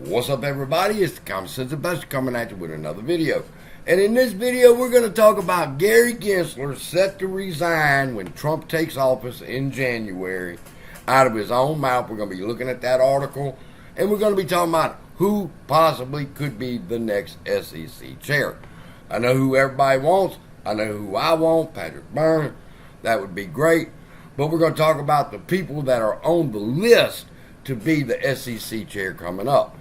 What's up, everybody? It's the Common Sense Investor coming at you with another video. And in this video, we're going to talk about Gary Gensler set to resign when Trump takes office in January. Out of his own mouth, we're going to be looking at that article, and we're going to be talking about who possibly could be the next SEC chair. I know who everybody wants. I know who I want, Patrick Byrne. That would be great. But we're going to talk about the people that are on the list to be the SEC chair coming up.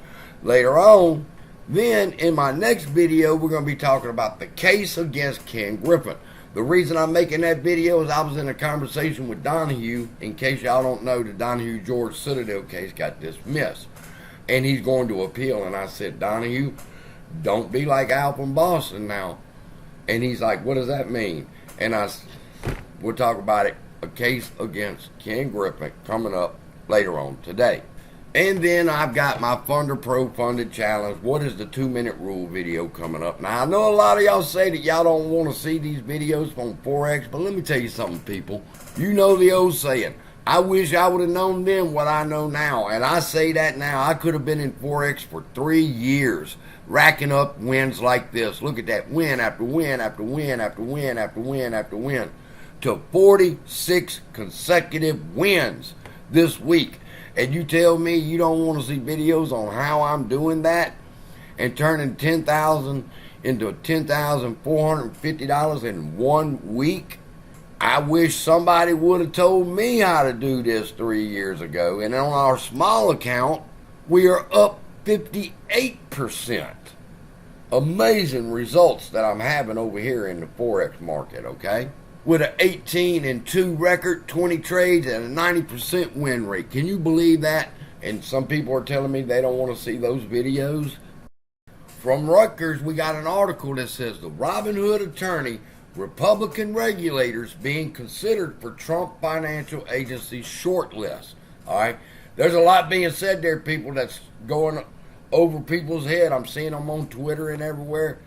Later on, then in my next video, we're going to be talking about the case against Ken Griffin. The reason I'm making that video is I was in a conversation with Donahue. In case y'all don't know, the Donahue George Citadel case got dismissed. And he's going to appeal. And I said, Donahue, don't be like Al from Boston now. And he's like, what does that mean? And we'll talk about it. A case against Ken Griffin coming up later on today. And then I've got my Funder Pro Funded Challenge. What is the 2-minute rule video coming up? Now, I know a lot of y'all say that y'all don't want to see these videos on Forex, but let me tell you something, people. You know the old saying, I wish I would have known then what I know now. And I say that now. I could have been in Forex for 3 years, racking up wins like this. Look at that, win after win after win after win after win after win, to 46 consecutive wins this week. And you tell me you don't want to see videos on how I'm doing that and turning $10,000 into $10,450 in 1 week? I wish somebody would have told me how to do this 3 years ago. And on our small account, we are up 58%. Amazing results that I'm having over here in the Forex market, okay? With an 18-2 record, 20 trades, and a 90% win rate. Can you believe that? And some people are telling me they don't want to see those videos. From Rutgers, we got an article that says the Robinhood attorney, Republican regulators being considered for Trump Financial Agency shortlist. All right? There's a lot being said there, people, that's going over people's head. I'm seeing them on Twitter and everywhere.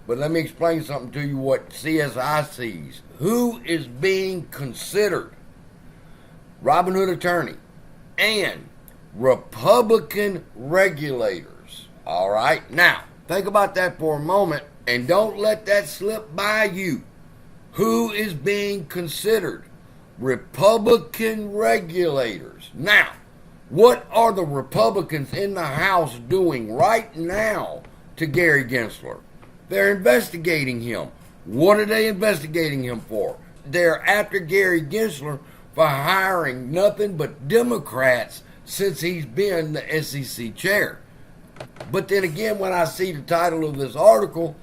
But let me explain something to you what CSI sees. Who is being considered? Robinhood attorney and Republican regulators. All right? Now, think about that for a moment and don't let that slip by you. Who is being considered? Republican regulators. Now, what are the Republicans in the House doing right now to Gary Gensler? They're investigating him. What are they investigating him for? They're after Gary Gensler for hiring nothing but Democrats since he's been the SEC chair. But then again, when I see the title of this article,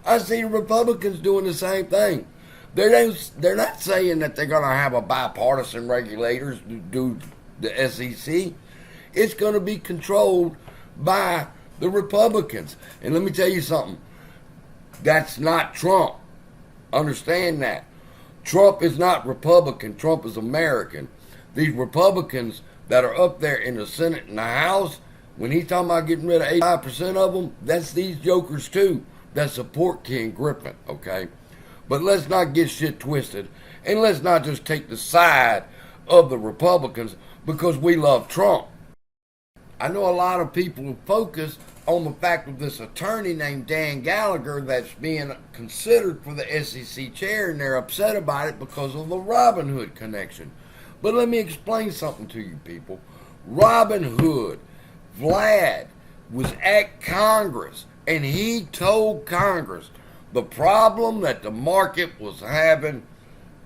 I see the Republicans doing the same thing. They're not saying that they're going to have a bipartisan regulators to do the SEC. It's going to be controlled by the Republicans. And let me tell you something. That's not Trump. Understand that. Trump is not Republican. Trump is American. These Republicans that are up there in the Senate and the House, when he's talking about getting rid of 85% of them, that's these jokers too that support Ken Griffin, okay? But let's not get shit twisted. And let's not just take the side of the Republicans because we love Trump. I know a lot of people focus on the fact of this attorney named Dan Gallagher that's being considered for the SEC chair, and they're upset about it because of the Robinhood connection. But let me explain something to you people. Robinhood, Vlad, was at Congress, and he told Congress the problem that the market was having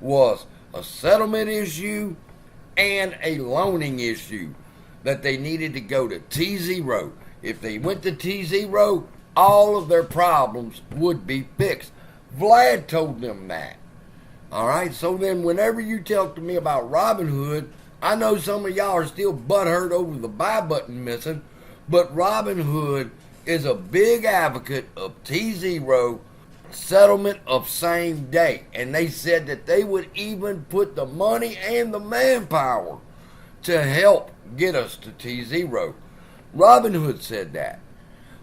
was a settlement issue and a loaning issue, that they needed to go to T0. If they went to T0, all of their problems would be fixed. Vlad told them that. All right, so then whenever you talk to me about Robinhood, I know some of y'all are still butthurt over the buy button missing, but Robinhood is a big advocate of T0, settlement of same day. And they said that they would even put the money and the manpower to help get us to T0. Robinhood said that.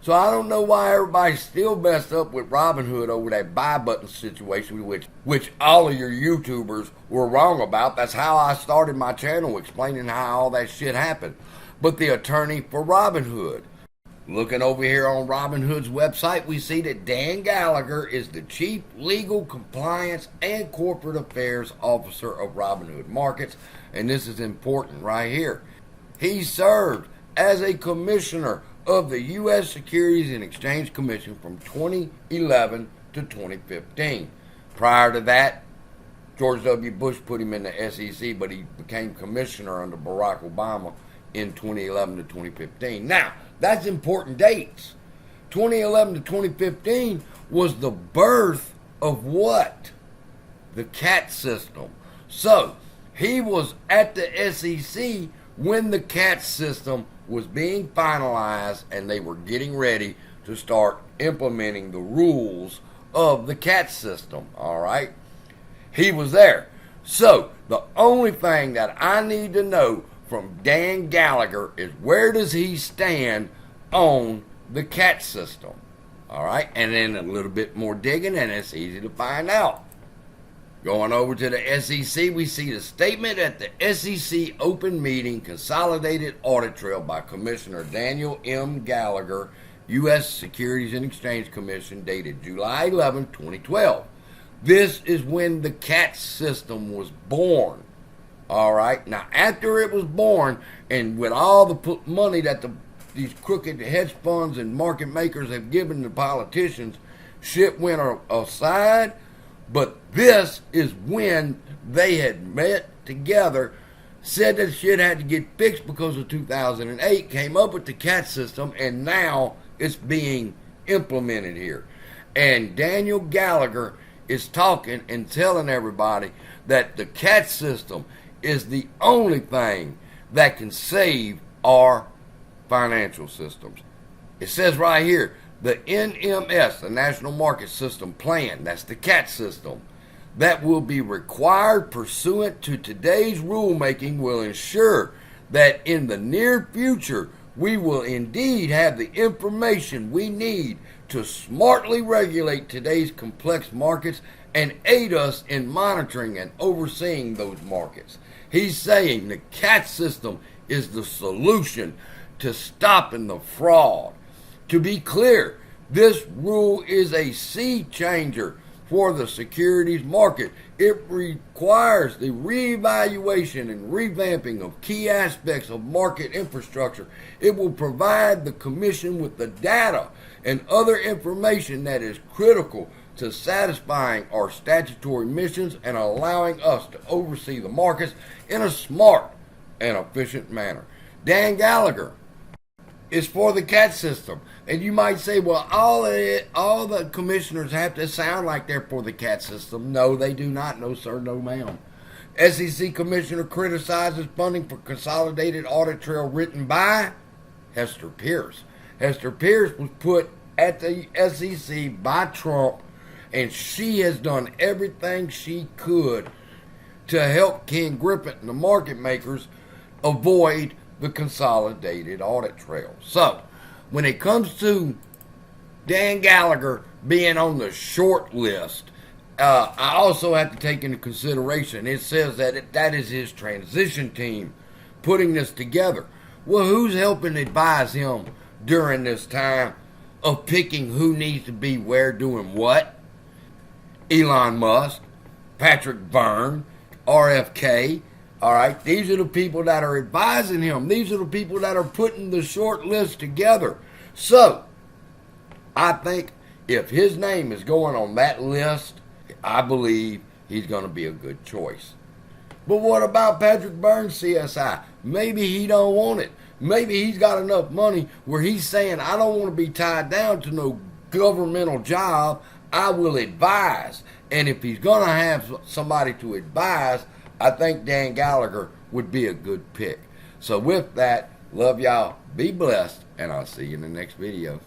So I don't know why everybody's still messed up with Robinhood over that buy button situation, which all of your YouTubers were wrong about. That's how I started my channel, explaining how all that shit happened. But the attorney for Robinhood, Looking over here on Robinhood's website, we see that Dan Gallagher is the Chief Legal, Compliance, and Corporate Affairs Officer of Robinhood Markets, and this is important right here. He served as a commissioner of the U.S. Securities and Exchange Commission from 2011 to 2015. Prior to that, George W. Bush put him in the SEC, but he became commissioner under Barack Obama in 2011 to 2015. Now, that's important dates. 2011 to 2015 was the birth of what? The CAT system. So, he was at the SEC when the CAT system was being finalized and they were getting ready to start implementing the rules of the CAT system. All right? He was there. So, the only thing that I need to know from Dan Gallagher is where does he stand on the CAT system? All right? And then a little bit more digging, and it's easy to find out. Going over to the SEC, we see the statement at the SEC Open Meeting Consolidated Audit Trail by Commissioner Daniel M. Gallagher, U.S. Securities and Exchange Commission, dated July 11, 2012. This is when the CAT system was born. All right. Now, after it was born, and with all the money that these crooked hedge funds and market makers have given the politicians, shit went aside. But this is when they had met together, said that shit had to get fixed because of 2008, came up with the CAT system, and now it's being implemented here. And Daniel Gallagher is talking and telling everybody that the CAT system is the only thing that can save our financial systems. It says right here, the NMS, the National Market System Plan, that's the CAT system, that will be required pursuant to today's rulemaking will ensure that in the near future we will indeed have the information we need to smartly regulate today's complex markets and aid us in monitoring and overseeing those markets. He's saying the CAT system is the solution to stopping the fraud. To be clear, this rule is a sea changer for the securities market. It requires the reevaluation and revamping of key aspects of market infrastructure. It will provide the Commission with the data and other information that is critical to satisfying our statutory missions and allowing us to oversee the markets in a smart and efficient manner. Dan Gallagher is for the CAT system. And you might say, well, all the commissioners have to sound like they're for the CAT system. No, they do not. No, sir, no, ma'am. SEC Commissioner criticizes funding for Consolidated Audit Trail written by Hester Pierce. Hester Pierce was put at the SEC by Trump, and she has done everything she could to help Ken Griffin and the market makers avoid the Consolidated Audit Trail. So, when it comes to Dan Gallagher being on the short list, I also have to take into consideration, it says that that is his transition team putting this together. Well, who's helping advise him during this time of picking who needs to be where doing what? Elon Musk, Patrick Byrne, RFK. All right, these are the people that are advising him. These are the people that are putting the short list together. So, I think if his name is going on that list, I believe he's going to be a good choice. But what about Patrick Byrne's CSI? Maybe he don't want it. Maybe he's got enough money where he's saying, I don't want to be tied down to no governmental job. I will advise. And if he's going to have somebody to advise, I think Dan Gallagher would be a good pick. So with that, love y'all, be blessed, and I'll see you in the next video.